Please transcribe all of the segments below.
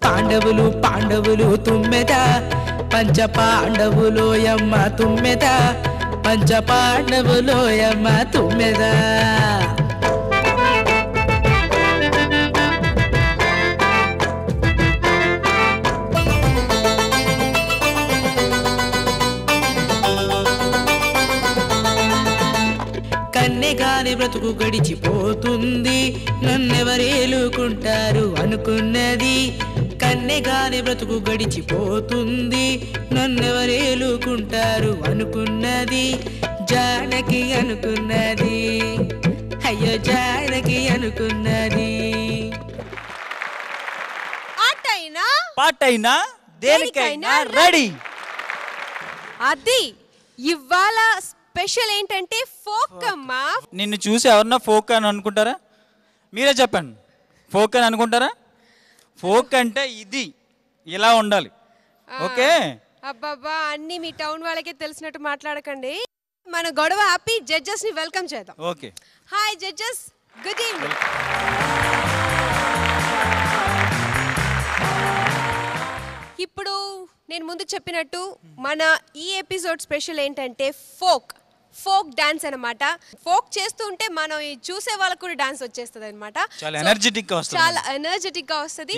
పాండవులు పాండవులు తుమ్మెద పంచ పాండవులోయమ్మ తుమ్మెద పంచ పాండవులోయమ్మ తుమ్మెద. కన్నెగాని బ్రతుకు గడిచిపోతుంది నన్నెవరేలుకుంటారు అనుకున్నది. కన్నెగాని బ్రతుకు గడిచిపోతుంది నన్నెవరేలుకుంటారు అనుకున్నది. జానకి అనుకున్నది, అయ్యో జానకి అనుకున్నది. పాటైనా దేనికైనా రెడీ. అది ఇవాళ స్పెషల్ ఏంటంటే ఫోక్ అమ్మా. నిన్ను చూసి ఎవరన్నా ఫోక్ అని అనుకుంటారా? మీరే చెప్పండి. ఫోక్ అని అనుకుంటారా? ఫోక్ అంటే ఇది ఇలా ఉండాలి. ఓకే అబ్బాబ్బా అన్ని మీ టౌన్ వాళ్ళకే తెలిసినట్టు మాట్లాడకండి. మన గొడవ ఆపి జడ్జెస్ ని వెల్కమ్ చేద్దాం. Okay hi judges, good evening. ఇప్పుడు నేను ముందు చెప్పినట్టు మన ఈ ఎపిసోడ్ స్పెషల్ ఏంటంటే ఫోక్ డాన్స్ అన్నమాట. ఫోక్ చేస్తూ ఉంటే మనం చూసే వాళ్ళకు కూడా డాన్స్ వచ్చేస్తుంది అనమాట. చాలా ఎనర్జెటిక్ గా వస్తుంది.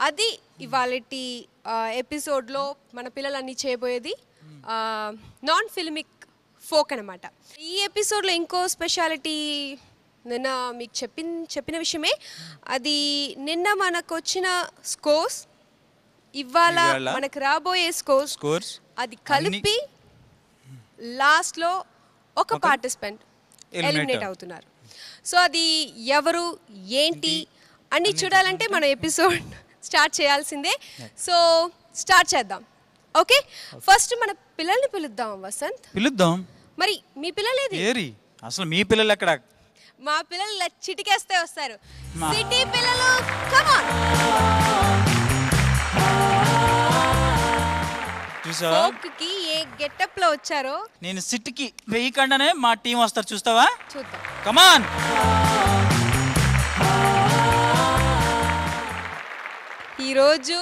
అది ఇవాళ ఎపిసోడ్ లో మన పిల్లలన్నీ చేయబోయేది నాన్ ఫిల్మిక్ ఫోక్ అనమాట. ఈ ఎపిసోడ్ లో ఇంకో స్పెషాలిటీ నిన్న మీకు చెప్పిన విషయమే. అది నిన్న మనకు వచ్చిన స్కోర్స్, ఇవాళ మనకు రాబోయే స్కోర్స్ అది కలిపి లాస్ట్ లో ఒక పార్టిసిపెంట్ ఎలిమినేట్ అవుతున్నారు. సో అది ఎవరు ఏంటి అన్ని చూడాలంటే మన ఎపిసోడ్ స్టార్ట్ చేయాల్సిందే. సో స్టార్ట్ చేద్దాం. ఓకే, ఫస్ట్ మన పిల్లల్ని పిలుద్దాం. వసంత్ పిలుద్దాం. మరి మీ పిల్లలేది? అసలు మీ పిల్లలు ఎక్కడ? మా పిల్లలు చిటికేస్తే వస్తారు. సిటీ పిల్లలు కమ్ ఆన్. ఫోక్ కి ఏ గెటప్ లో వచ్చారో. నేను సిటీకి వేయకుండానే మా టీం వస్తారు, చూస్తావా? చూద్దాం. Come on. ఈరోజు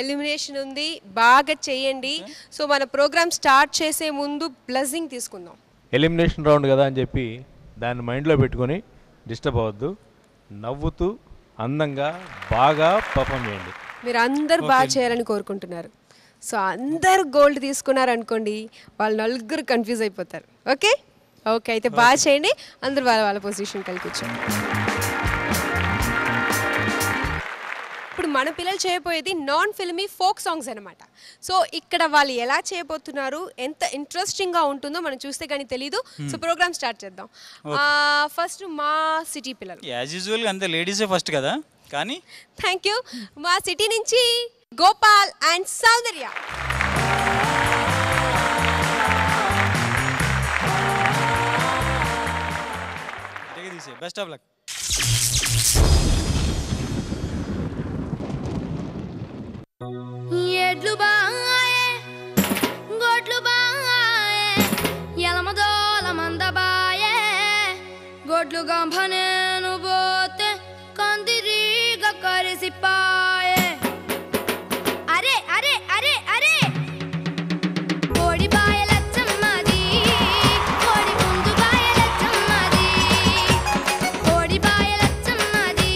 ఎలిమినేషన్ ఉంది, బాగా చేయండి. సో మన ప్రోగ్రామ్ స్టార్ట్ చేసే ముందు బ్లెస్సింగ్ తీసుకుందాం. ఎలిమినేషన్ రౌండ్ కదా అని చెప్పి దాన్ని మైండ్లో పెట్టుకొని డిస్టర్బ్ అవ్వద్దు. నవ్వుతూ అందంగా బాగా పర్ఫామ్ చేయండి. మీరు అందరు బాగా చేయాలని కోరుకుంటున్నారు. సో అందరు గోల్డ్ తీసుకున్నారు అనుకోండి, వాళ్ళు నలుగురు కన్ఫ్యూజ్ అయిపోతారు. ఓకే ఓకే అయితే బాగా చేయండి. అందరు వాళ్ళ పొజిషన్ కలిగి కూర్చోండి. ఇప్పుడు మన పిల్లలు చేయబోయేది నాన్ ఫిల్మీ ఫోక్ సాంగ్స్ అనమాట. సో ఇక్కడ వాళ్ళు ఎలా చేయబోతున్నారు, ఎంత ఇంట్రెస్టింగ్గా ఉంటుందో మనం చూస్తే కానీ తెలీదు. సో ప్రోగ్రామ్ స్టార్ట్ చేద్దాం. ఫస్ట్ మా సిటీ పిల్లలు. యాజ్ యూజువల్ అంతే, లేడీసే ఫస్ట్ కదా. కానీ థ్యాంక్ యూ. మా సిటీ నుంచి Gopal and Soundarya. Best of luck. ఎడ్లు బాయే గొడ్లు బాయే ఎలమదోల మంద బాయే గొడ్లు గంభనేను పోతే కందిరీగ కరిసిపాయే. అరే అరే అరే అరే కోడి బాయలచ్చమ్మది, కోడి ముందు బాయలచ్చమ్మది, కోడి బాయలచ్చమ్మది,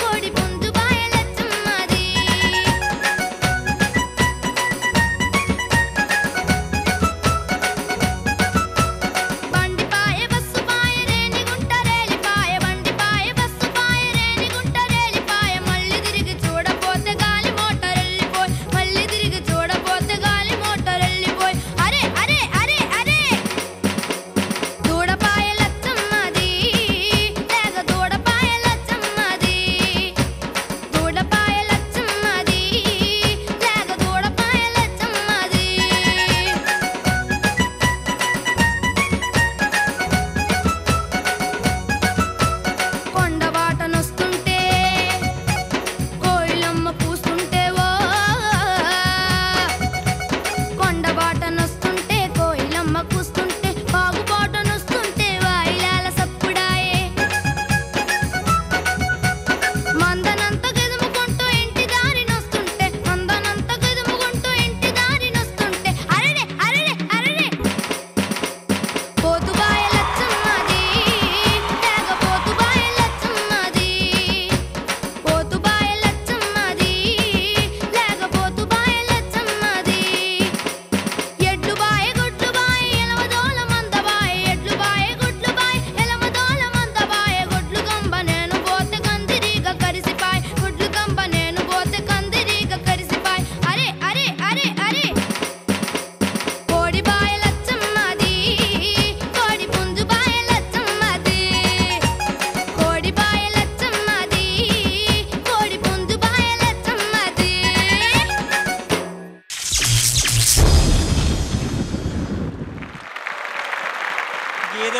కోడి ముందు బాయలచ్చమ్మది. బండి పాయ బస్సు పాయ రేణి గుంట రేలి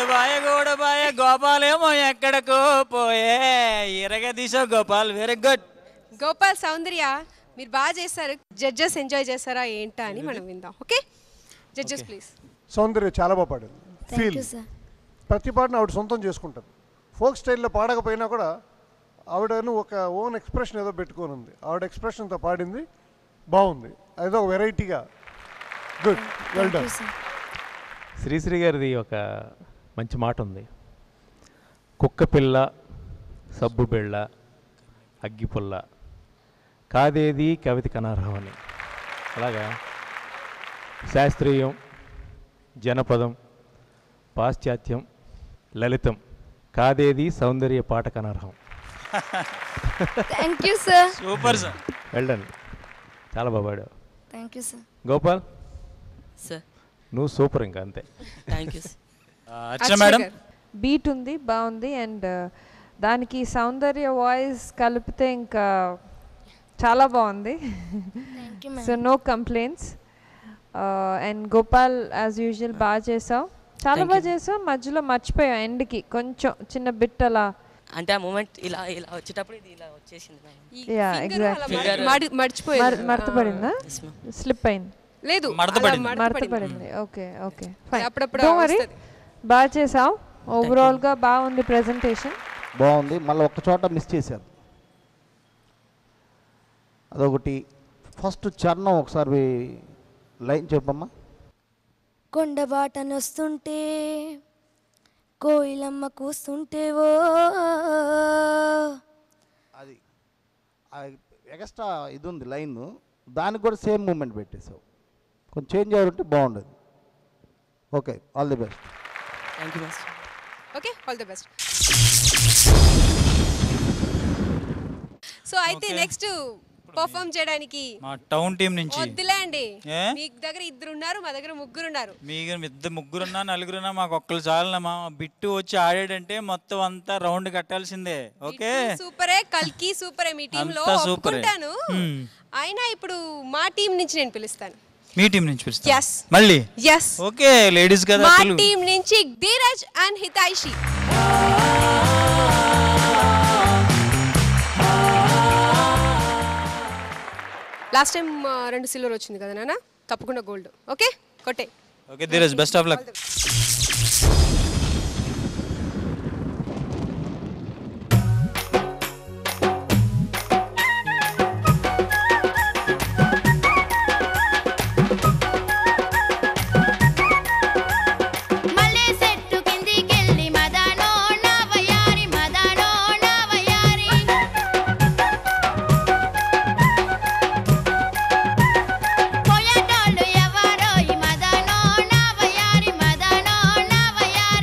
గూడబాయ గోపాలేమో ఎక్కడికో పోయే ఇరగదీశ గోపాల్. Very good. గోపాల్, సౌందర్య మీరు బాగా చేశారు. జడ్జెస్ ఎంజాయ్ చేస్తారా ఏంటా అని మనం విందాం. Okay judges please. సౌందర్య చాలా బాగా పాడింది. ఫీల్ ప్రతి పాటను ఆవిడ సొంతం చేసుకుంటుంది. ఫోక్ స్టైల్లో పాడకపోయినా కూడా ఆవిడను ఒక ఓన్ ఎక్స్ప్రెషన్ ఏదో పెట్టుకొని ఉంది. ఆవిడ ఎక్స్ప్రెషన్తో పాడింది, బాగుంది. అదో ఒక వెరైటీగా. Good, well done. శ్రీశ్రీ గారిది ఒక మంచి మాట ఉంది. కుక్క పిల్ల, సబ్బు బిళ్ళ, అగ్గిపుల్ల, కాదేది కవితకి అనర్హం అని. అలాగా శాస్త్రీయం, జనపదం, పాశ్చాత్యం, లలితం, కాదేది సౌందర్య పాటకు అనర్హం. Thank you sir. Super sir. Well done. చాలా బాగా పాడావు. Thank you sir. Gopal, sir నువ్వు సూపర్. ఇంకా అంతే. Thank you. Archana madam. Beat ఉంది, బాగుంది. అండ్ దానికి సౌందర్య వాయిస్ కలిపితే ఇంకా చాలా బాగుంది. So no complaints. And Gopal as usual బాగా చేసావు, చాలా బాగా చేసావు. మధ్యలో మర్చిపోయావు ఎండ్కి కొంచెం చిన్న బిట్ అలా. అంటే ఆ మూమెంట్ ఇలా ఇలా వచ్చేటప్పుడు ఇది ఇలా వచ్చేసింది. Yeah exactly. మర్తపడిందా? స్లిప్ అయింది. లేదు, మర్తపడింది. Okay okay fine. అప్పుడప్పుడు డోంట్ వరీ. బాగా చేసావు. ఓవరాల్గా బాగుంది ప్రెజెంటేషన్. బాగుంది. మళ్ళీ ఒక్క చోట మిస్ చేశారు. అదొకటి. ఫస్ట్ చరణం ఒకసారి లైన్ చెప్పమ్మా. కొండబాటనొస్తుంటే కోయిలమ్మ కూస్తుంటేవో, అది ఎక్స్ట్రా ఇది ఉంది లైన్, దానికి కూడా సేమ్ మూమెంట్ పెట్టేసావు. కొంచెం చేంజ్ అయ్యారంటే బాగుండేది. Okay, all the best. Thank you master. Okay, all the best. So అయితే నెక్స్ట్ పర్ఫామ్ చేయడానికి మా టౌన్ టీం నుంచి వద్దులేండి. మీ దగ్గర ఇద్దరు ఉన్నారు, మా దగ్గర ముగ్గురు ఉన్నారు. మీకు ఇద్దరు ముగ్గురున్నా నలుగురున్నా మాకు ఒక్కరు చాలమ్మా. బిట్టు వచ్చి ఆడాడంటే మొత్తం అంతా రౌండ్ కట్టాల్సిందే. ఓకే, సూపరే. కల్కి సూపరే. మీ టీమ్ లో ఒప్పుకుంటాను. అయినా ఇప్పుడు మా టీం నుంచి నేను పిలుస్తాను. మీ టీం నుంచి పిలుస్తాను Yes. మళ్ళీ. ఎస్, ఓకే లేడీస్ కదా. మా టీం నుంచి Dheeraj and Hitaishi. Last time 2 silver వచ్చింది కదా నాన్న, తప్పకుండా గోల్డ్. ఓకే కొట్టే. Okay Dheeraj, best of luck. పోయేటోళ్ళు ఎవరో ఈ మదనో నా వయారి, మదనో నా వయారి.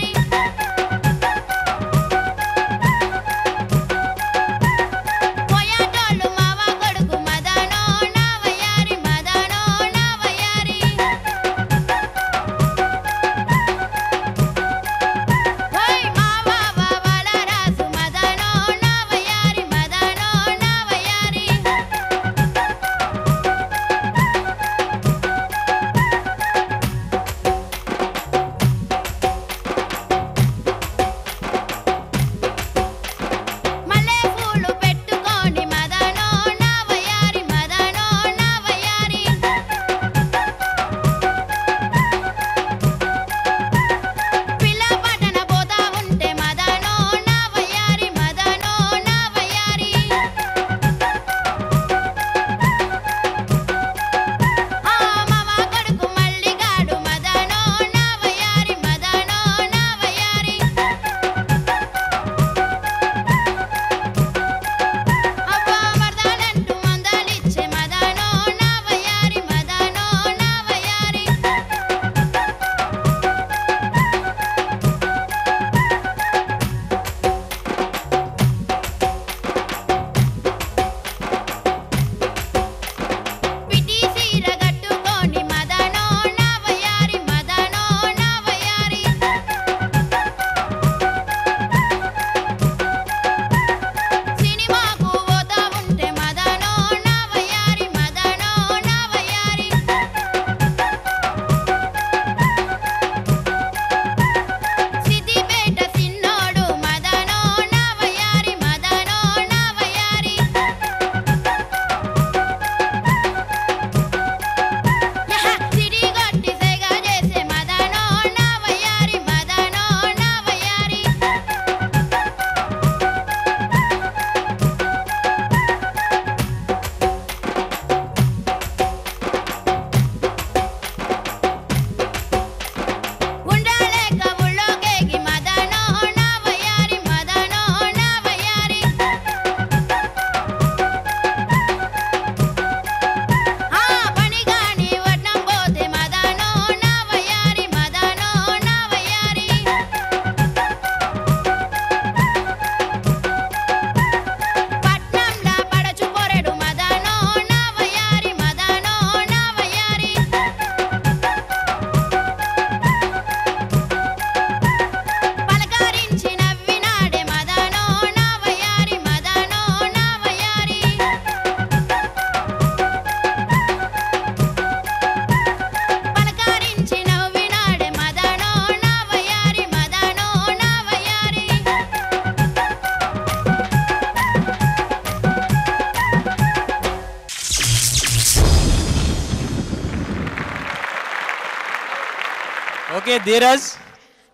ఓకే ధీరజ్,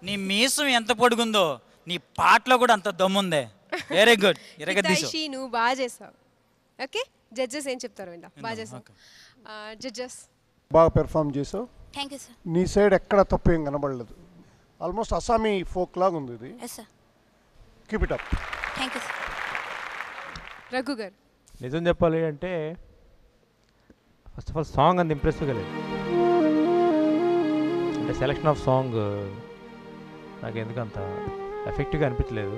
నీ మీసం ఎంత పొడుగుందో నీ పాటలో కూడా అంత దమ్ముందే. Very good. హితైషి నువ్వు బాగా చేసావు. ఓకే, జడ్జెస్ ఏం చెప్తారు విందా. బాగా చేసావు జడ్జెస్. బాగా పెర్ఫామ్ చేసావు. Thank you sir. నీ సైడ్ ఎక్కడ తప్పు ఏం కనబడలేదు. ఆల్మోస్ట్ అస్సామీ ఫోక్ లాగా ఉంది ఇది. Yes sir. Keep it up. Thank you sir. Raghu garu. నిజం చెప్పాలి అంటే ఫస్ట్ ఆఫ్ ఆల్ సాంగ్ అంత ఇంప్రెసివ్గా లేదు. అంటే సెలెక్షన్ ఆఫ్ సాంగ్ నాకు ఎందుకు అంత ఎఫెక్టివ్గా అనిపించలేదు.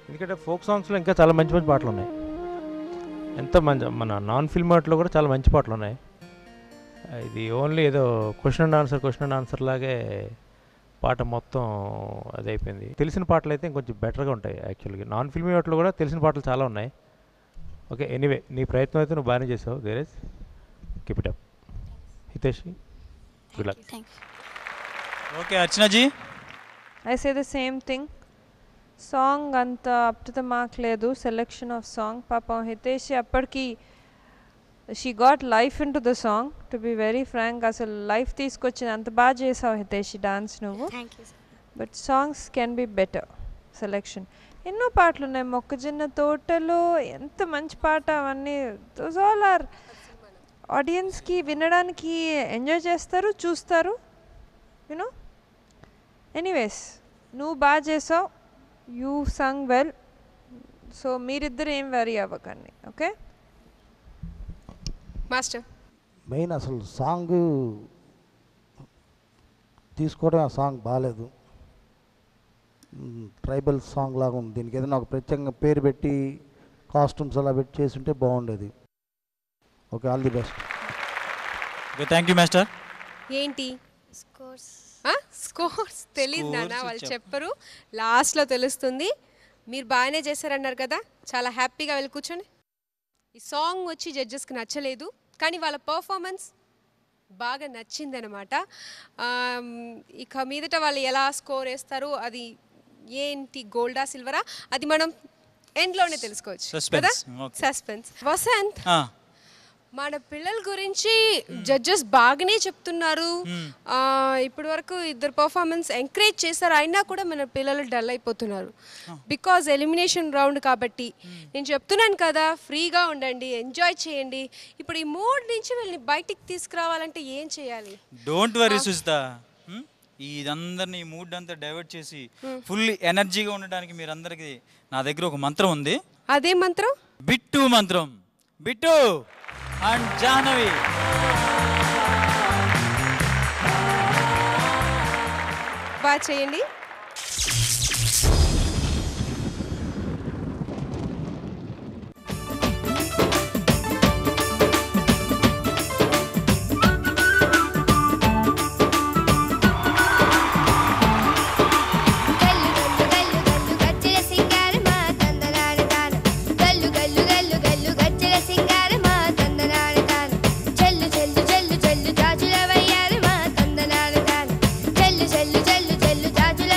ఎందుకంటే ఫోక్ సాంగ్స్లో ఇంకా చాలా మంచి మంచి పాటలు ఉన్నాయి. ఎంత మంచి మన నాన్ ఫిల్మ్ ఆర్ట్లో కూడా చాలా మంచి పాటలు ఉన్నాయి. ఇది ఓన్లీ ఏదో క్వశ్చన్ అండ్ ఆన్సర్ లాగే పాట మొత్తం అదైపోయింది. తెలిసిన పాటలు అయితే ఇంకొంచెం బెటర్గా ఉంటాయి యాక్చువల్గా. నాన్ ఫిల్మ్ ఆర్ట్లో కూడా తెలిసిన పాటలు చాలా ఉన్నాయి. ఓకే, ఎనీవే నీ ప్రయత్నం అయితే నువ్వు బాగానే చేసావు. Dheeraj, keep it up. Hiteshi, good luck. Thank you. Okay Archanaji. I say the same thing. Song anta up to the mark ledu. Selection of song. Papa Hitesh appadki she got life into the song. To be very frank, asal life తీసుకొచ్చింది. అంత బాగా చేసావు Hitesh dance నువ్వు. Thank you sir. But songs can be better. Selection ఎన్నో పాటలు ఉన్నాయి. మొక్కజొన్న తోటలో ఎంత మంచి పాట. అవన్నీ దోస్ ఆల్ ఆర్ ఆడియన్స్కి వినడానికి ఎంజాయ్ చేస్తారు, చూస్తారు. యూనో, ఎనీవేస్ నువ్వు బాగా చేసావు. You Sung well. సో మీరిద్దరు ఏం వరీ అవ్వకండి. Okay master. మెయిన్ అసలు సాంగ్ తీసుకోవడం, ఆ సాంగ్ బాగాలేదు. ట్రైబల్ సాంగ్ లాగా ఉంది. దీనికి ఏదైనా ఒక ప్రత్యేకంగా పేరు పెట్టి కాస్ట్యూమ్స్ అలా పెట్టి చేసి ఉంటే బాగుండేది. Okay, all the best. Okay, thank you master. ఏంటి స్కోర్స్? స్కోర్స్ తెలియదు నాన్న, Scores వాళ్ళు చెప్పరు, లాస్ట్లో తెలుస్తుంది. మీరు బాగానే చేశారన్నారు కదా, చాలా హ్యాపీగా వెళ్ళి కూర్చోండి. ఈ సాంగ్ వచ్చి జడ్జెస్కి నచ్చలేదు, కానీ వాళ్ళ పర్ఫార్మెన్స్ బాగా నచ్చిందనమాట. ఇక మీదట వాళ్ళు ఎలా స్కోర్ వేస్తారు, అది ఏంటి గోల్డా సిల్వరా, అది మనం ఎండ్లోనే తెలుసుకోవచ్చు కదా. సస్పెన్స్. వసంత్, మన పిల్లల గురించి జడ్జెస్ బాగానే చెప్తున్నారు. ఇప్పటి వరకు ఇద్దరు పర్ఫార్మెన్స్ ఎంకరేజ్ చేశారు, అయినా కూడా మన పిల్లలు డల్ అయిపోతున్నారు. బికాజ్ ఎలిమినేషన్ రౌండ్ కాబట్టి. నేను చెప్తున్నాను కదా, ఫ్రీగా ఉండండి, ఎంజాయ్ చేయండి. ఇప్పుడు ఈ మూడ్ నుంచి వీళ్ళని బయటికి తీసుకురావాలంటే ఏం చేయాలి? డోంట్ వరీ సుజిత, ఇదందరినీ ఈ మూడ్ అంతా డైవర్ట్ చేసి ఫుల్ ఎనర్జీగా ఉండడానికి మీరందరికీ నా దగ్గర ఒక మంత్రం ఉంది. అదే మంత్రం? బిట్టు మంత్రం. బిట్టు అండ్ జాహ్నవి. బాగా చేయండి. జల్లు జల్లు జల్లు జల్లు జాజుల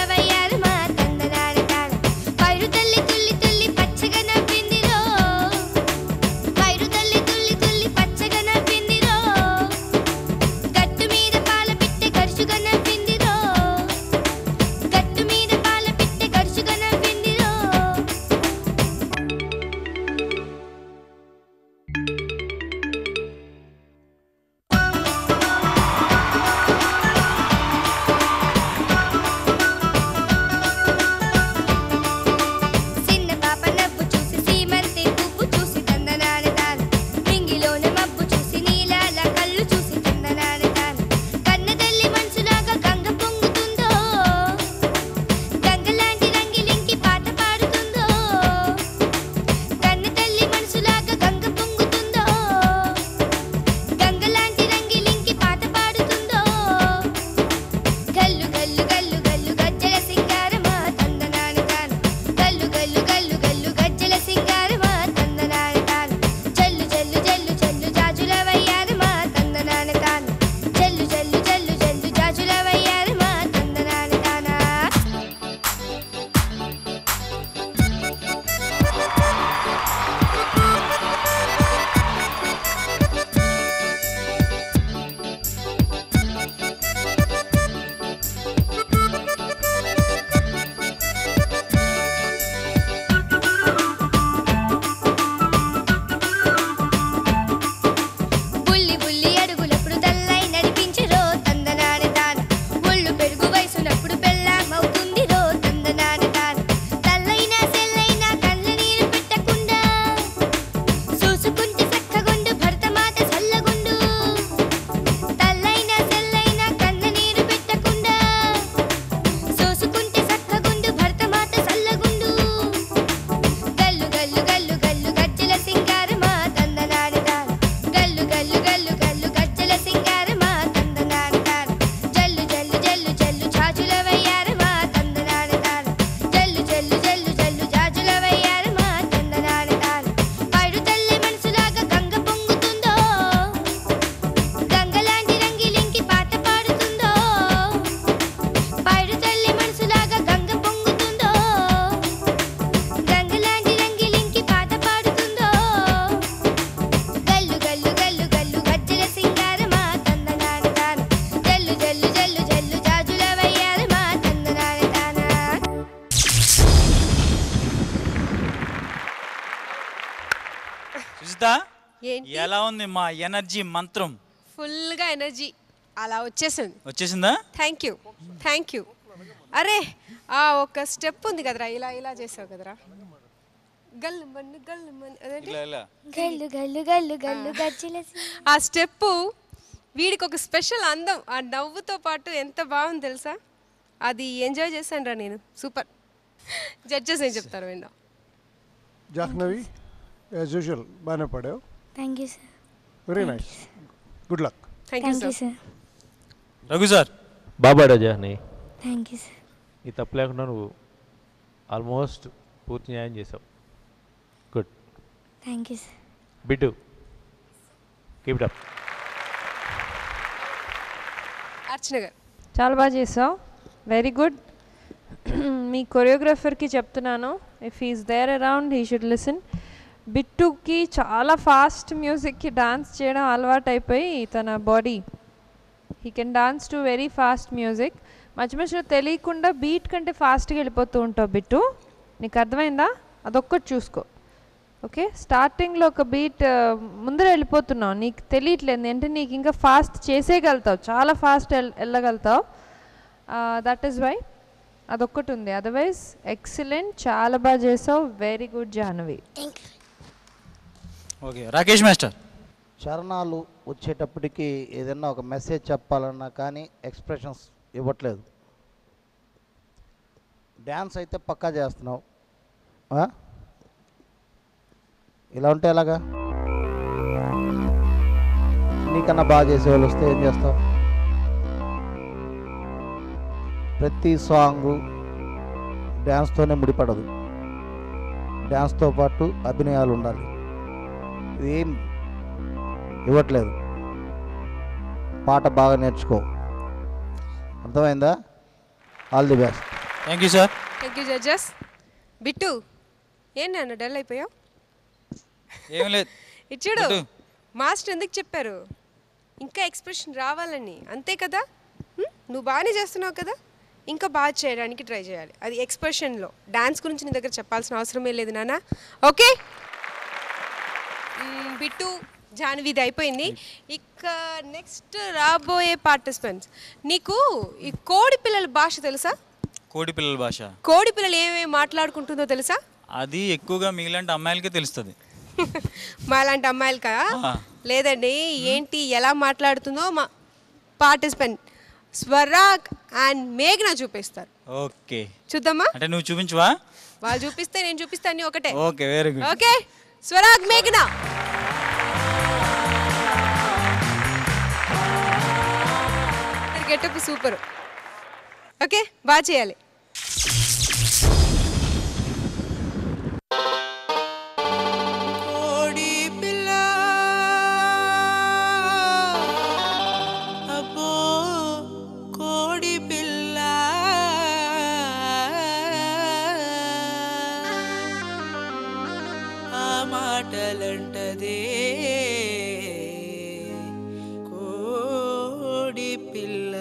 ఏంటి ఎలా ఉంది మా ఎనర్జీ మంత్రం? ఫుల్గా ఎనర్జీ అలా వచ్చేసిందా? Thank you. అరే ఒక స్టెప్ ఉంది కదరా, ఇలా ఇలా చేసావు కదరా, గల్లు మన్ను అదేంటి గల్లు గల్లు గల్లు గల్లు గజ్జలసి. ఆ స్టెప్ వీడికి ఒక స్పెషల్ అందం. ఆ నవ్వుతో పాటు ఎంత బాగుంది తెలుసా, అది ఎంజాయ్ చేశాను రా నేను. సూపర్. జడ్జెస్ ఏం చెప్తారు విందాం. జాహ్నవి యాజ్ యూజువల్ బాగానే పాడావు. Thank you sir. Very nice, good luck. Thank you sir. Raghu sir. బాబాడా జాహ్ని, థ్యాంక్ యూ సార్. ఈ తప్పు లేకుండా నువ్వు ఆల్మోస్ట్ పూర్తి న్యాయం చేసావు. Good. Thank you sir. Bittu keep it up. Archana గారు. చాలా బాగా చేసావు, వెరీ గుడ్. మీ కొరియోగ్రాఫర్కి చెప్తున్నాను, if he's there around he should listen. బిట్టుకి చాలా ఫాస్ట్ మ్యూజిక్కి డాన్స్ చేయడం అలవాటు అయిపోయి తన body he can dance to very fast music. మధ్య మధ్యలో తెలియకుండా బీట్ కంటే ఫాస్ట్గా వెళ్ళిపోతూ ఉంటావు బిట్టు. నీకు అర్థమైందా? అదొక్కటి చూసుకో. ఓకే, స్టార్టింగ్లో ఒక బీట్ ముందర వెళ్ళిపోతున్నావు, నీకు తెలియట్లేదు అంటే నీకు ఇంకా ఫాస్ట్ చేసేయగలుగుతావు, చాలా ఫాస్ట్ వెళ్ళగలుగుతావు. దట్ ఈస్ వై అదొక్కటి ఉంది. అదర్వైజ్ ఎక్సలెంట్, చాలా బాగా చేసావు. Very good Jahnavi. Okay, Rakesh master. చరణాలు వచ్చేటప్పటికి ఏదైనా ఒక మెసేజ్ చెప్పాలన్నా కానీ ఎక్స్ప్రెషన్స్ ఇవ్వట్లేదు. డ్యాన్స్ అయితే పక్కా చేస్తున్నావు, ఇలా ఉంటే ఎలాగా? నీకన్నా బాగా చేసేవాళ్ళు వస్తే ఏం చేస్తావు? ప్రతి సాంగు డ్యాన్స్తోనే ముడిపడదు, డ్యాన్స్తో పాటు అభినయాలు ఉండాలి. ఇదేం ఇవ్వట్లేదు. పాట బాగా నేర్చుకో, అర్థమైందా? All the best. Thank you sir. Thank you judges. Bittu ఏం నాన్న డల్ అయిపోయావు? ఏం లేదు. ఇచ్చాడు మాస్టర్ ఎందుకు చెప్పారు, ఇంకా ఎక్స్ప్రెషన్ రావాలని, అంతే కదా? నువ్వు బాగానే చేస్తున్నావు కదా, ఇంకా బాగా చేయడానికి ట్రై చేయాలి. అది ఎక్స్ప్రెషన్లో. డాన్స్ గురించి నీ దగ్గర చెప్పాల్సిన అవసరమే లేదు నాన్న. ఓకే, బిట్టు జాహ్నవిది అయిపోయింది. ఇక నెక్స్ట్ రాబోయే పార్టిసిపెంట్స్. నీకు ఈ కోడి పిల్లల భాష తెలుసా? కోడి పిల్లల భాష, కోడి పిల్లలు ఏమేమి మాట్లాడుకుంటుందో తెలుసా? అది ఎక్కువగా మీలాంటి అమ్మాయిలకే తెలుస్తుంది. మా లాంటి అమ్మాయిలకా? లేదండి, ఏంటి ఎలా మాట్లాడుతుందో మా పార్టిసిపెంట్ స్వరాగ్ అండ్ మేఘ్నా చూపిస్తారు. ఓకే, చూద్దామా? అంటే నువ్వు చూపించవా? వాళ్ళు చూపిస్తే నేను చూపిస్తాను, అన్ని ఒకటే. Okay, very good. Okay, Swarag మేఘ్నా. Getup super. ఓకే, బాగా చేయాలి. మాటలంటదే కోడి పిల్ల.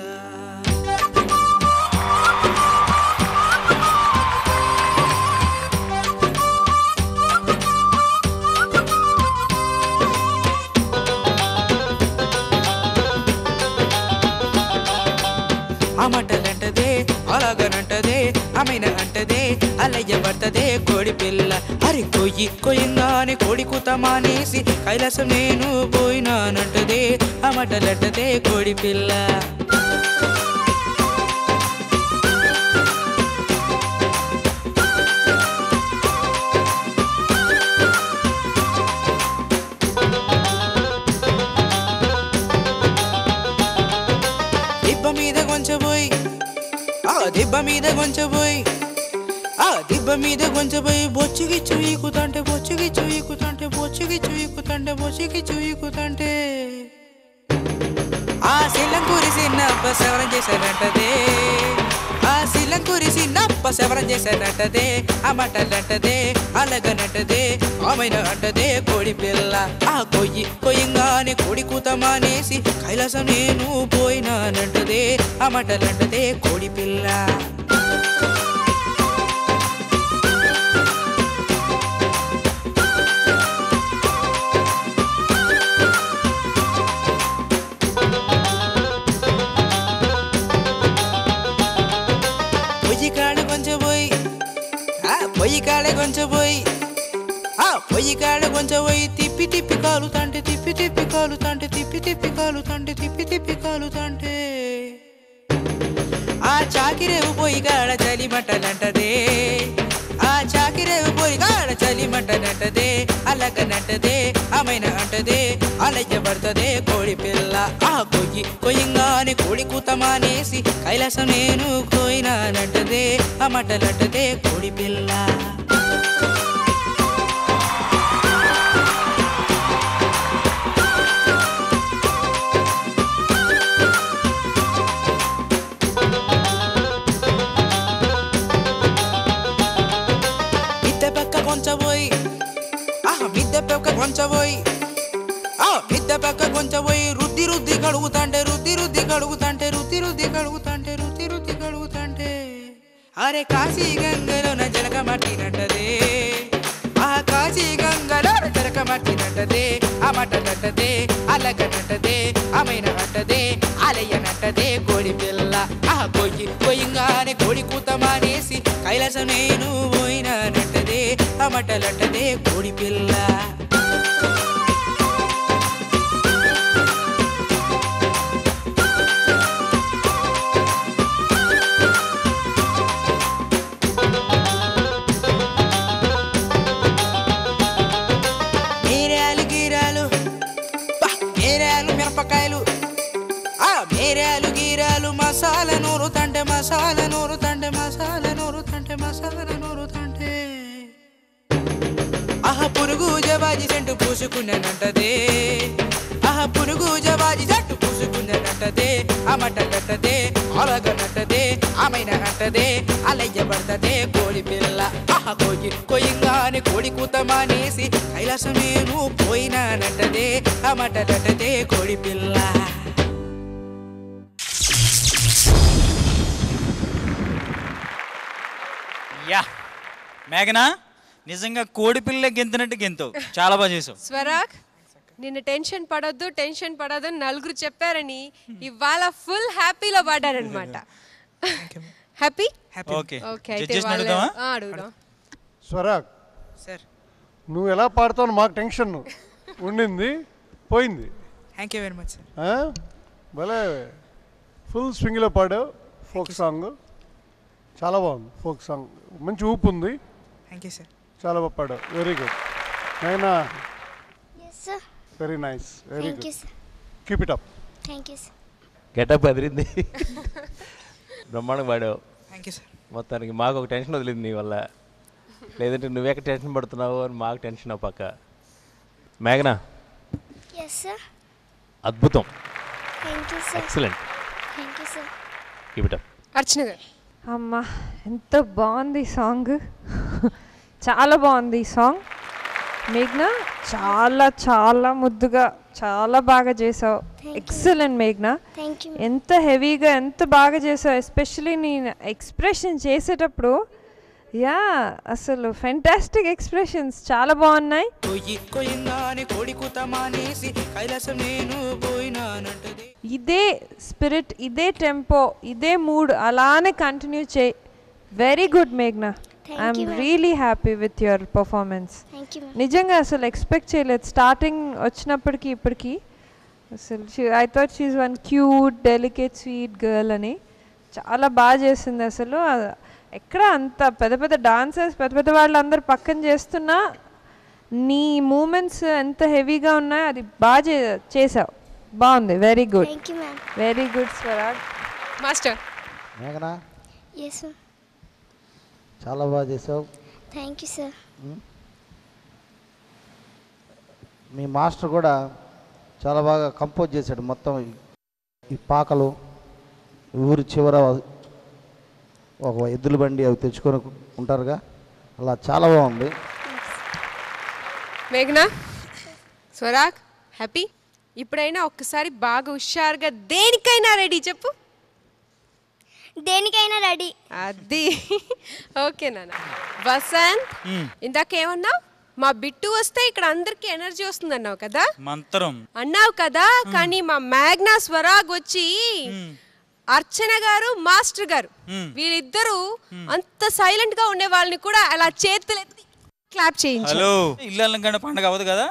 ఆ మాటలంటదే, అలాగనంటదే, ఆమెన అంటదే, అల్లయ్య పడుతుంది కోడి పిల్ల. హరి కొయ్యి కొయ్యంగానే కోడి కూత మానేసి కైలాసం నేను పోయినానంటదే, ఆ మాటలంటదే కోడి పిల్ల. దిబ్బ మీద కొంచెపోయి, ఆ దిబ్బ మీద కొంచెపోయి, ఆ దిబ్బ మీద కొంచెపోయి బొచ్చుకి చూయికుతంటే, బొచ్చుకి చూయికుతంటే, బొచ్చుకి చూయికుతంటే, బొచ్చుకి చూయికుతంటే ఆ శిలంకూరి సిన్నప్ప సవరం చేశానంటదే, ఆ శిలంకూరి సిన్నప్ప సవరం చేశానంటదే, ఆ మటలంటదే, అలాగనంటదే, ఆమెన అంటదే కోడి పిల్ల. ఆ కొయ్యి కొయ్యంగానే కోడి కూత మానేసి కైలాసం నేను పోయినానంటదే, ఆ మటలంటదే కోడి పిల్ల. తిప్పి కాలుతంటే తిప్పి తిప్పి కాలుతంటే ఆ చాకిరేవు పోయి గాడ చలి మంటలంటదే ఆ చాకిరేవు పోయి గాడ చలి మంటలంటదే అలగనంటదే అమైన అంటదే అలయ్య పడుతుంది కోడి పిల్ల ఆ కొయ్యంగానే కోడి కూత మానేసి కైలాసం నేను కోయినానంటదే ఆ మంటలంటదే కోడి పిల్ల మిద్దె పక్క కొంచెం పోయి రుద్ది రుద్ది కడుగుతాంటే రుద్ది రుద్ది కడుగుతాంటే రుద్ది రుద్ది కడుగుతాంటే రుద్ది రుద్ది కడుగుతాంటే అరే కాశీ గంగలో జలక మట్టినట్టదే ఆ కాశీ గంగలో జలక మట్టినట్టదే ఆ మట్టనట్టదే అలగనట్టదే అమైన అంటదే అలయ్యనట్టదే కోడి పిల్ల ఆ కొయ్యంగానే కోడి కూత మానేసి కైలాసం నేను పోయినానంటదే ఆ మట్టలంటదే కోడి పిల్ల మేరేలు గీరాలు మసాలా నూరుతంటే మసాలా నూరుతంటే మసాలా నూరుతంటే మసాలా నూరుతంటే ఆహ పురుగు జవాజి సెంటు పూసుకున్నానంటదే ఆహ పురుగు జవాజి జట్టు పూసుకున్నానంటదే అమటగట్టదే అలగనట్టదే ఆమెన అంటదే అలయ్య పడుతుంది కోడి పిల్ల ఆహ కొయ్యంగానే కోడి కూత మానేసి కైలాసం నేను పోయినానంటదే అమటగట్టదే కోడి పిల్ల యా మేఘనా నిజంగా కోడి పిల్ల గెంతినట్టు గెంతావు చాలా బాగా చేసావు స్వరాగ్ నిన్న టెన్షన్ పడొద్దు నలుగురు చెప్పారని ఇవాళ ఫుల్ హ్యాపీలో పాడారనమాట హ్యాపీ ఓకే ఓకే అయితే అడుగుదాం స్వరాగ్ సార్ నువ్వు ఎలా పాడుతావు మాకు టెన్షన్ ఉండింది పోయింది thank you very much sir భలే ఫుల్ స్వింగ్లో పాడావు ఫోక్ సాంగ్ చాలా బాగుంది ఫోక్ సాంగ్ మంచి ఊపు ఉంది థ్యాంక్ యూ సార్ చాలా బాగా పాడావు వెరీ గుడ్ నైనా very nice very good keep it up thank you sir getup అదిరింది బ్రహ్మాండంగా పాడావు థ్యాంక్ యూ సార్ మొత్తానికి మాకు ఒక టెన్షన్ వదిలింది నీ వల్ల లేదంటే నువ్వెక్కడ టెన్షన్ పడుతున్నావు అని మాకు టెన్షన్ పక్క మేఘనా అద్భుతం excellent keep it up Archana గారు అమ్మా ఎంత బాగుంది సాంగ్ చాలా బాగుంది ఈ సాంగ్ మేఘ్నా చాలా చాలా ముద్దుగా చాలా బాగా చేసావు ఎక్సలెంట్ మేఘ్నా ఎంత హెవీగా ఎంత బాగా చేసావు ఎస్పెషలీ నీ ఎక్స్ప్రెషన్ చేసేటప్పుడు యా అసలు ఫెంటాస్టిక్ ఎక్స్ప్రెషన్స్ చాలా బాగున్నాయి ఇదే స్పిరిట్ ఇదే టెంపో ఇదే మూడ్ అలానే కంటిన్యూ చేయి వెరీ గుడ్ మేఘ్నా I'm really happy with your performance నిజంగా అసలు ఎక్స్పెక్ట్ చేయలేదు స్టార్టింగ్ వచ్చినప్పటికీ ఇప్పటికీ అసలు I thought she's one cute delicate sweet girl అని చాలా బాగా చేసింది అసలు ఎక్కడ అంత పెద్ద పెద్ద డాన్సర్స్ పెద్ద పెద్ద వాళ్ళందరూ పక్కన చేస్తున్నా నీ మూమెంట్స్ ఎంత హెవీగా ఉన్నాయో అది బాగా చేసావు బాగుంది very good very good Swarag master మేఘనా చాలా బాగా చేసావు థ్యాంక్ యూ సార్ మీ మాస్టర్ కూడా చాలా బాగా కంపోజ్ చేశాడు మొత్తం ఈ పాకలు ఊరి చివర ఒక ఎద్దుల బండి అవి తెచ్చుకొని ఉంటారుగా అలా చాలా బాగుంది మేఘనా స్వరాగ్ హ్యాపీ ఇప్పుడైనా ఒక్కసారి బాగా హుషారుగా దేనికైనా రెడీ చెప్పు దేనికైనా రెడీ అది ఓకే నాన్న వసంత్ ఇందాకేమన్నావు మా బిట్టు వస్తే ఇక్కడ అందరికి ఎనర్జీ వస్తుంది అన్నావు కదా మంత్రం అన్నావు కదా కానీ మా మేఘ్నా స్వరాగ్ వచ్చి అర్చన గారు మాస్టర్ గారు వీళ్ళిద్దరూ అంత సైలెంట్ గా ఉండే వాళ్ళని కూడా అలా చేతులెత్తి క్లాప్ చేయించారు హలో ఇల్లు కంటే పండుగ అవ్వదు కదా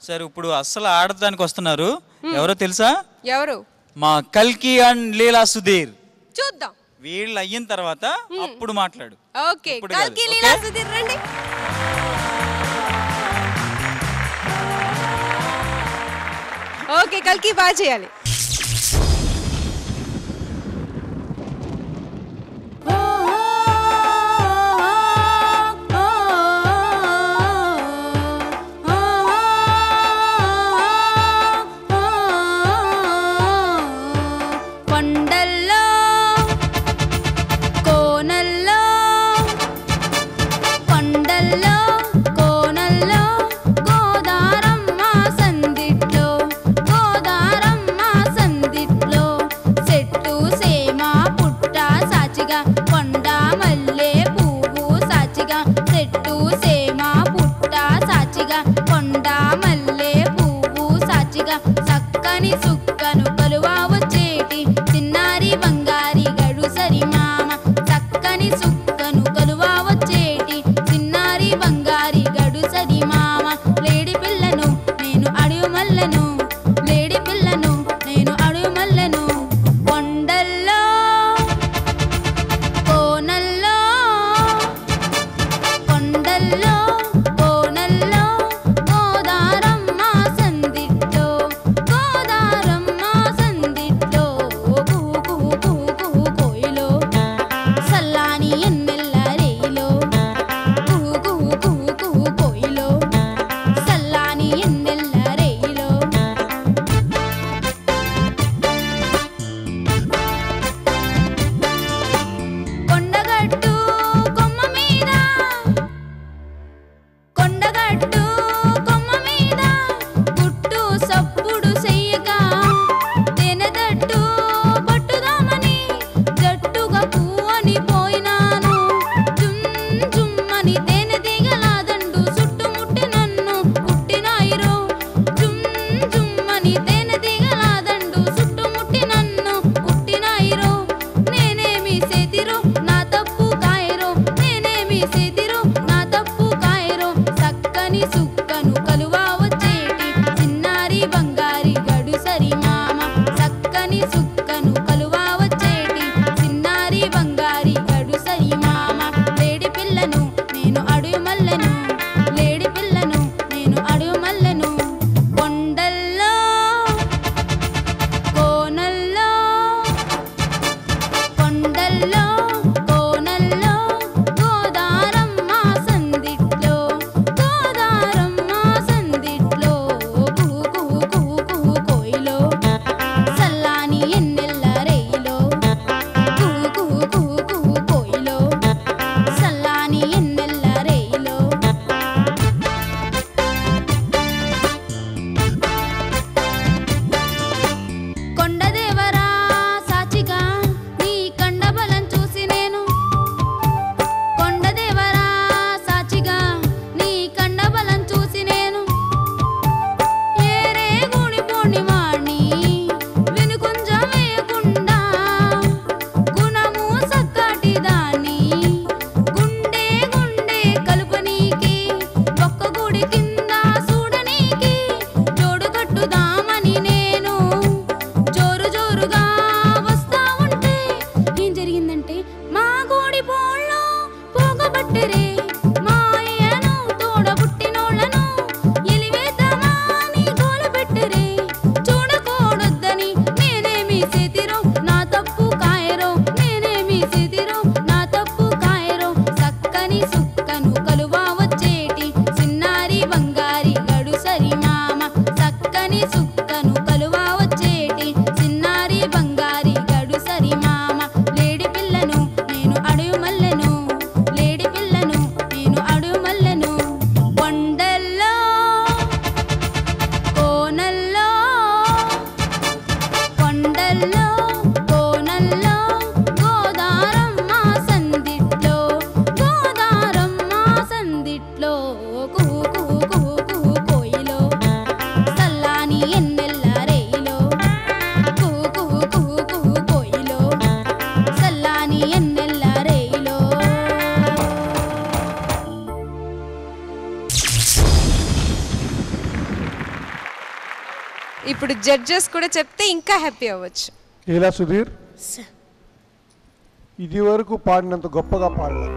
సరే ఇప్పుడు అస్సలు ఆడటానికి వస్తున్నారు ఎవరో తెలుసా? ఎవరు? మా కల్కి అండ్ లీలా సుధీర్. చూద్దాం. వీళ్ళు అయిన తర్వాత అప్పుడు మాట్లాడు. ఓకే, కల్కి లీలా సుధీర్ రండి. ఓకే, కల్కి బాగా చేయాలి. ఎన్నెల్ల ఇప్పుడు జడ్జెస్ కూడా చెప్తే ఇంకా హ్యాపీ అవ్వచ్చు. ఇలా సుధీర్ ఇది వరకు పాడినంత గొప్పగా పాడలేదు.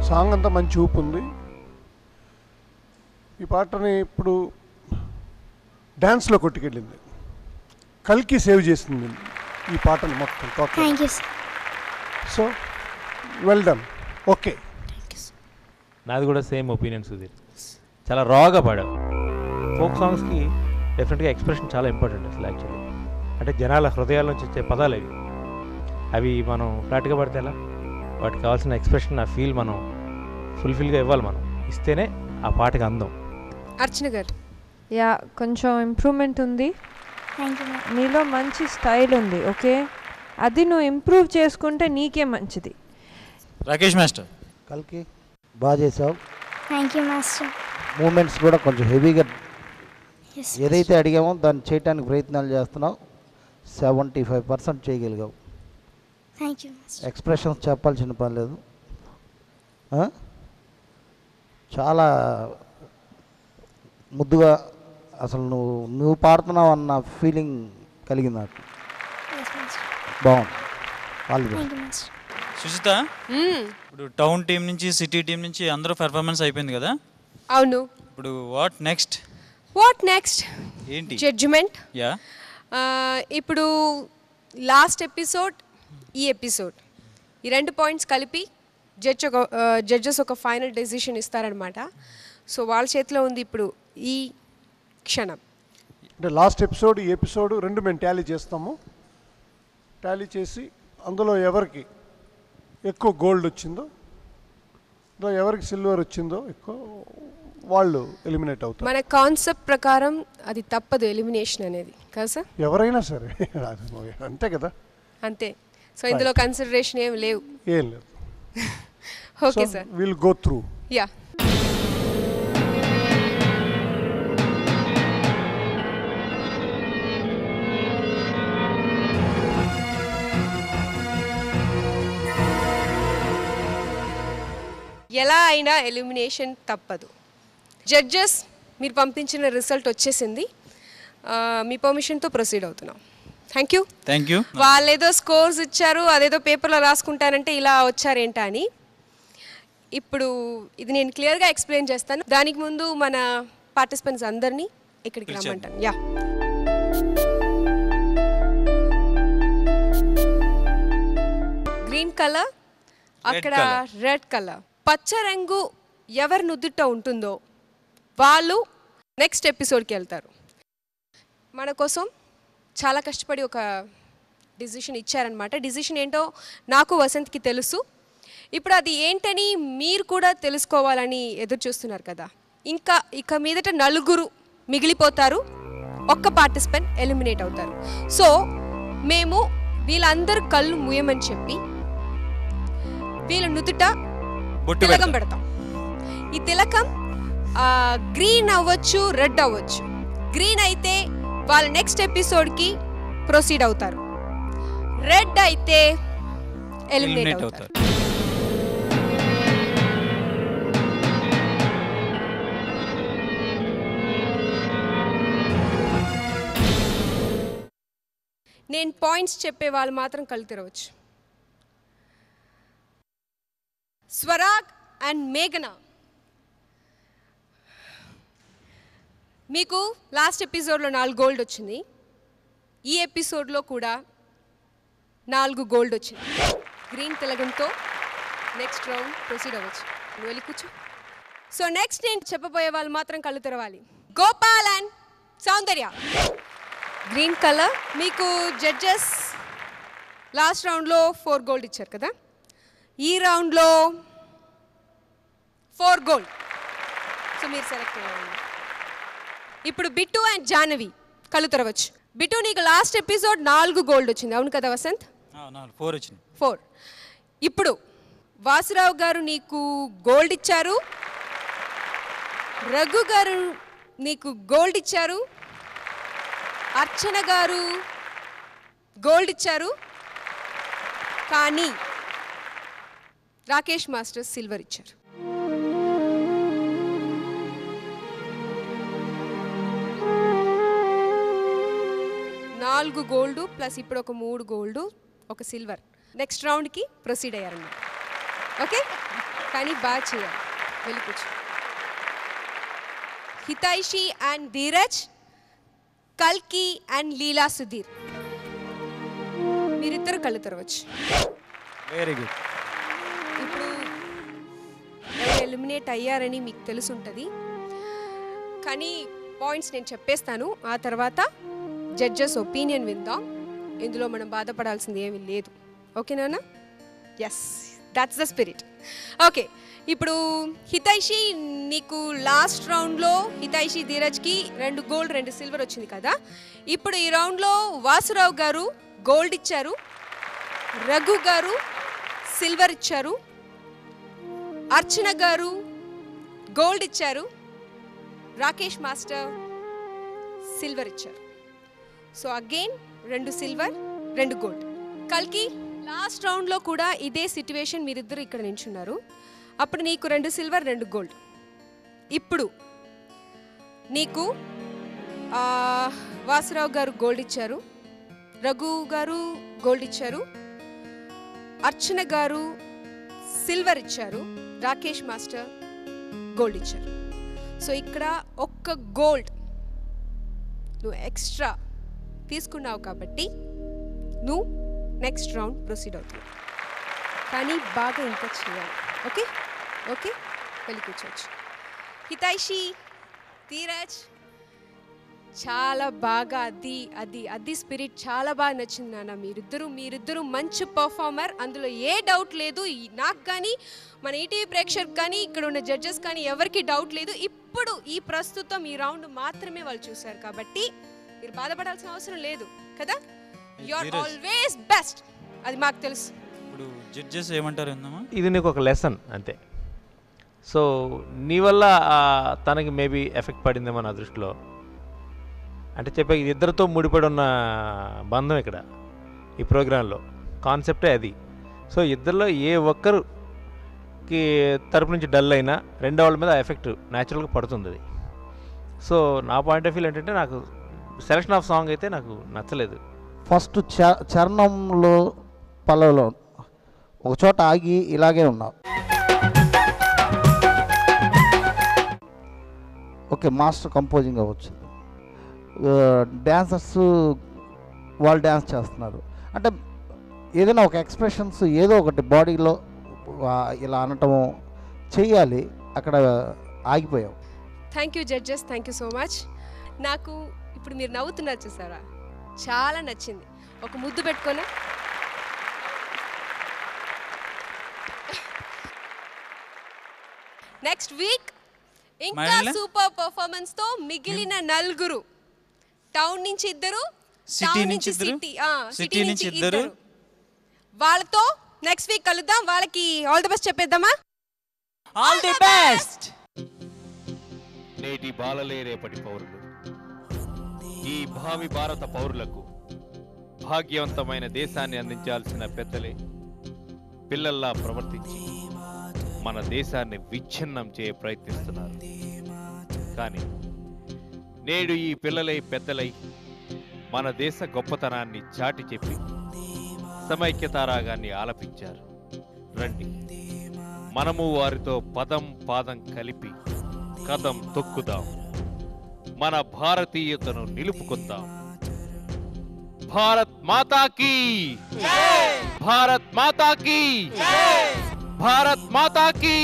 సాంగ్ అంతా మంచి ఊపు ఉంది. ఈ పాటని ఇప్పుడు డ్యాన్స్లో కొట్టుకెళ్ళింది. కల్కి సేవ్ చేసింది ఈ పాటను మొత్తం total. Thank you sir. So well done. Okay, నాది కూడా సేమ్ ఒపీనియన్ సుధీర్. చాలా రాగా పాడావు. ఫోక్ సాంగ్స్కి డెఫినెట్గా ఎక్స్ప్రెషన్ చాలా ఇంపార్టెంట్ అసలు యాక్చువల్లీ. అంటే జనాల హృదయాల నుంచి వచ్చే పదాలు అవి మనం ఫ్లాట్గా పడితే ఎలా, వాటికి కావాల్సిన ఎక్స్ప్రెషన్ ఆ ఫీల్ మనం ఫుల్ఫిల్గా ఇవ్వాలి. మనం ఇస్తేనే ఆ పాటకి అందం. అర్చన గారు. యా, కొంచెం ఇంప్రూవ్మెంట్ ఉంది. Thank you ma'am. నీలో మంచి స్టైల్ ఉంది. ఓకే, అది నువ్వు ఇంప్రూవ్ చేసుకుంటే నీకే మంచిది. రాకేష్ మాస్టర్. కల్కి బాగా చేసావు. Thank you master. మూమెంట్స్ కూడా కొంచెం హెవీగా ఎస్ ఏదైతే అడిగామో దాన్ని చేయడానికి ప్రయత్నాలు చేస్తున్నావు. 75% చేయగలిగావు. Thank you master. ఎక్స్ప్రెషన్స్ చెప్పాల్సిన పని లేదు. చాలా ముద్దుగా అసలు నువ్వు పాడుతున్నావు అన్న ఫీలింగ్ కలిగింది నాకు. Yes master. బాగుంది. All the best. Thank you master. Sujitha, ఇప్పుడు టౌన్ టీం నుంచి సిటీ టీం నుంచి అందరూ పెర్ఫార్మెన్స్ అయిపోయింది కదా. అవును. ఇప్పుడు వాట్ నెక్స్ట్? ఏంటి జడ్జిమెంట్? యా, ఇప్పుడు లాస్ట్ ఎపిసోడ్, ఈ ఎపిసోడ్, ఈ 2 పాయింట్స్ కలిపి జడ్జెస్ ఒక ఫైనల్ డెసిషన్ ఇస్తారనమాట. సో వాళ్ళ చేతిలో ఉంది ఇప్పుడు ఈ క్షణం. అంటే లాస్ట్ ఎపిసోడ్ ఈ ఎపిసోడ్ 2 మేము టాలీ చేస్తాము. టాలీ చేసి అందులో ఎవరికి ఎక్కువ గోల్డ్ వచ్చిందో, అందులో ఎవరికి సిల్వర్ వచ్చిందో ఎక్కువ వాళ్ళు ఎలిమినేట్ అవుతారు. మన కాన్సెప్ట్ ప్రకారం అది తప్పదు ఎలిమినేషన్ అనేది కదా సార్? ఎవరైనా సరే అంతే కదా. అంతే. సో ఇందులో కన్సిడరేషన్ ఏం లేవు. ఏం లేదు. Okay sir, will go through. Yeah. ఎలా అయినా ఎలిమినేషన్ తప్పదు. జడ్జెస్, మీరు పంపించిన రిజల్ట్ వచ్చేసింది. మీ పర్మిషన్తో ప్రొసీడ్ అవుతున్నాం. Thank you. వాళ్ళు ఏదో స్కోర్స్ ఇచ్చారు, అదేదో పేపర్లో రాసుకుంటానంటే ఇలా వచ్చారేంటా అని. ఇప్పుడు ఇది నేను క్లియర్గా ఎక్స్ప్లెయిన్ చేస్తాను. దానికి ముందు మన పార్టిసిపెంట్స్ అందరినీ ఇక్కడికి రమ్మంటాను. యా, గ్రీన్ కలర్, అక్కడ రెడ్ కలర్. పచ్చ రంగు ఎవరి నుదుట ఉంటుందో వాళ్ళు నెక్స్ట్ ఎపిసోడ్కి వెళ్తారు. మన కోసం చాలా కష్టపడి ఒక డిసిషన్ ఇచ్చారనమాట. డిసిషన్ ఏంటో నాకు వసంత్కి తెలుసు. ఇప్పుడు అది ఏంటని మీరు కూడా తెలుసుకోవాలని ఎదురు చూస్తున్నారు కదా. ఇక మీదట 4 మిగిలిపోతారు, ఒక్క పార్టిసిపెంట్ ఎలిమినేట్ అవుతారు. సో మేము వీళ్ళందరూ కళ్ళు మూయమని చెప్పి వీళ్ళ నుదుట తిలకం పెడతాం. ఈ తిలకం గ్రీన్ అవ్వచ్చు, రెడ్ అవ్వచ్చు. గ్రీన్ అయితే వాళ్ళు నెక్స్ట్ ఎపిసోడ్కి ప్రొసీడ్ అవుతారు, రెడ్ అయితే ఎలిమినేట్ అవుతారు. నేను పాయింట్స్ చెప్పే వాళ్ళు మాత్రం కళ్ళు తెరవచ్చు. స్వరాగ్ అండ్ మేఘన, మీకు లాస్ట్ ఎపిసోడ్లో 4 గోల్డ్ వచ్చింది. ఈ ఎపిసోడ్లో కూడా 4 గోల్డ్ వచ్చింది. గ్రీన్ తిలకంతో నెక్స్ట్ రౌండ్ ప్రొసీడ్ అవ్వచ్చు. నువ్వు వెళ్ళి కూర్చో. సో నెక్స్ట్ నేను చెప్పబోయే వాళ్ళు మాత్రం కళ్ళు తెరవాలి. Gopal and Soundarya. Green colour. మీకు జడ్జెస్ లాస్ట్ రౌండ్లో 4 గోల్డ్ ఇచ్చారు కదా. ఈ రౌండ్లో 4 గోల్డ్. సో మీరు సెలెక్ట్ అయ్యారు. ఇప్పుడు బిట్టు అండ్ జాహ్నవి కళ్ళు తెరవచ్చు. బిట్టు, నీకు లాస్ట్ ఎపిసోడ్ 4 గోల్డ్ వచ్చింది, అవును కదా వసంత్? 4 వచ్చింది. 4. ఇప్పుడు వాసురావు గారు నీకు గోల్డ్ ఇచ్చారు, రఘు గారు నీకు గోల్డ్ ఇచ్చారు, అర్చన గారు గోల్డ్ ఇచ్చారు, కానీ రాకేష్ మాస్టర్ సిల్వర్ ఇచ్చారు. 4 గోల్డ్ ప్లస్ ఇప్పుడు ఒక 3 గోల్డ్, ఒక సిల్వర్. నెక్స్ట్ రౌండ్కి ప్రొసీడ్ అయ్యారన్నమాట. ఓకే, కానీ బాగా చేయాలి. వెళ్ళి కూర్చో. హితైషి అండ్ ధీరజ్, కల్కి అండ్ లీలా సుధీర్, మీరిద్దరు కళ్ళు తెరవచ్చు. Very good. ఇప్పుడు ఎలిమినేట్ అయ్యారని మీకు తెలుసుంటుంది, కానీ పాయింట్స్ నేను చెప్పేస్తాను. ఆ తర్వాత జడ్జెస్ ఒపీనియన్ విందాం. ఇందులో మనం బాధపడాల్సింది ఏమీ లేదు. ఓకేనా? Yes, that's the spirit. Okay, ఇప్పుడు హితైషి, నీకు లాస్ట్ రౌండ్లో హితైషి ధీరజ్కి 2 గోల్డ్ 2 సిల్వర్ వచ్చింది కదా. ఇప్పుడు ఈ రౌండ్లో వాసురావు గారు గోల్డ్ ఇచ్చారు, రఘు గారు సిల్వర్ ఇచ్చారు, అర్చన గారు గోల్డ్ ఇచ్చారు, రాకేష్ మాస్టర్ సిల్వర్ ఇచ్చారు. So again 2 silver 2 gold. కల్కి, లాస్ట్ రౌండ్లో కూడా ఇదే సిట్యువేషన్, మీరిద్దరు ఇక్కడ నించున్నారు. అప్పుడు నీకు 2 సిల్వర్ 2 గోల్డ్. ఇప్పుడు నీకు వాసురావు గారు గోల్డ్ ఇచ్చారు, రఘు గారు గోల్డ్ ఇచ్చారు, అర్చన గారు సిల్వర్ ఇచ్చారు, రాకేష్ మాస్టర్ గోల్డ్ ఇచ్చారు. సో ఇక్కడ ఒక్క గోల్డ్ నువ్వు ఎక్స్ట్రా తీసుకున్నావు కాబట్టి నువ్వు నెక్స్ట్ రౌండ్ ప్రొసీడ్ అవుతున్నావు. కానీ బాగా ఇంకా చేయాలి. ఓకే ఓకే, వెళ్ళి కూర్చోవచ్చు. హితైషి, ధీరజ్, చాలా బాగా అది స్పిరిట్ చాలా బాగా నచ్చింది నాన్న. మీరిద్దరు మంచి పర్ఫార్మర్, అందులో ఏ డౌట్ లేదు. నాకు కానీ మన ఈటీవీ ప్రేక్షకులకు కానీ ఇక్కడ ఉన్న జడ్జెస్ కానీ ఎవరికి డౌట్ లేదు. ఇప్పుడు ఈ ప్రస్తుతం ఈ రౌండ్ మాత్రమే వాళ్ళు చూశారు కాబట్టి మీరు బాధపడాల్సిన అవసరం లేదు కదా. యు ఆర్ ఆల్వేస్ బెస్ట్, అది మాకు తెలుసు. ఇప్పుడు జడ్జెస్ ఏమంటారు? ఇది నీకు ఒక లెసన్ అంతే. సో నీ వల్ల తనకి మేబీ ఎఫెక్ట్ పడిందేమో నా దృష్టిలో. అంటే చెప్పే ఇది ఇద్దరితో ముడిపడి ఉన్న బంధం ఇక్కడ ఈ ప్రోగ్రాంలో కాన్సెప్టే అది. సో ఇద్దరిలో ఏ ఒక్కరికి తరపు నుంచి డల్ అయినా రెండో వాళ్ళ మీద ఎఫెక్ట్ న్యాచురల్గా పడుతుంది అది. సో నా పాయింట్ ఆఫ్ వ్యూ ఏంటంటే నాకు సెలక్షన్ ఆఫ్ సాంగ్ అయితే నాకు నచ్చలేదు. ఫస్ట్ చరణంలో పల్లవిలో ఒక చోట ఆగి ఇలాగే ఉన్నావు. ఓకే, మాస్టర్ కంపోజింగ్ అవ్వచ్చు, డ్యాన్సర్స్ వాళ్ళు డ్యాన్స్ చేస్తున్నారు అంటే ఏదైనా ఒక ఎక్స్ప్రెషన్స్ ఏదో ఒకటి బాడీలో ఇలా అనటము చెయ్యాలి, అక్కడ ఆగిపోయావు. Thank you judges, thank you so much. నాకు ఇప్పుడు మీరు నవ్వుతున్నారు చూసారా, చాలా నచ్చింది. ఒక ముద్దు పెట్టుకోనా? నెక్స్ట్ వీక్ ఇంకా సూపర్ పర్ఫార్మెన్స్ తో మిగిలిన 4 టౌన్ నుంచి 2, సిటీ నుంచి 2, వాళ్ళతో నెక్స్ట్ వీక్ కలుద్దాం. వాళ్ళకి ఆల్ ది బెస్ట్ చెప్పేద్దామా? All the best. నేటి బాలలే రేపటి పౌరులు. ఈ భావి భారత పౌరులకు భాగ్యవంతమైన దేశాన్ని అందించాల్సిన పెద్దలే పిల్లల్లా ప్రవర్తించి మన దేశాన్ని విచ్ఛిన్నం చేయ ప్రయత్నిస్తున్నారు. కానీ నేడు ఈ పిల్లలై పెద్దలై మన దేశ గొప్పతనాన్ని చాటి చెప్పి సమైక్యతారాగాన్ని ఆలపించారు. రండి, మనము వారితో పదం పాదం కలిపి కదం తొక్కుదాం, మన భారతీయతను నిలుపుకుందాం. భారత్ మాతాకి, భారత్ మాతాకి, భారత్ మాతాకి.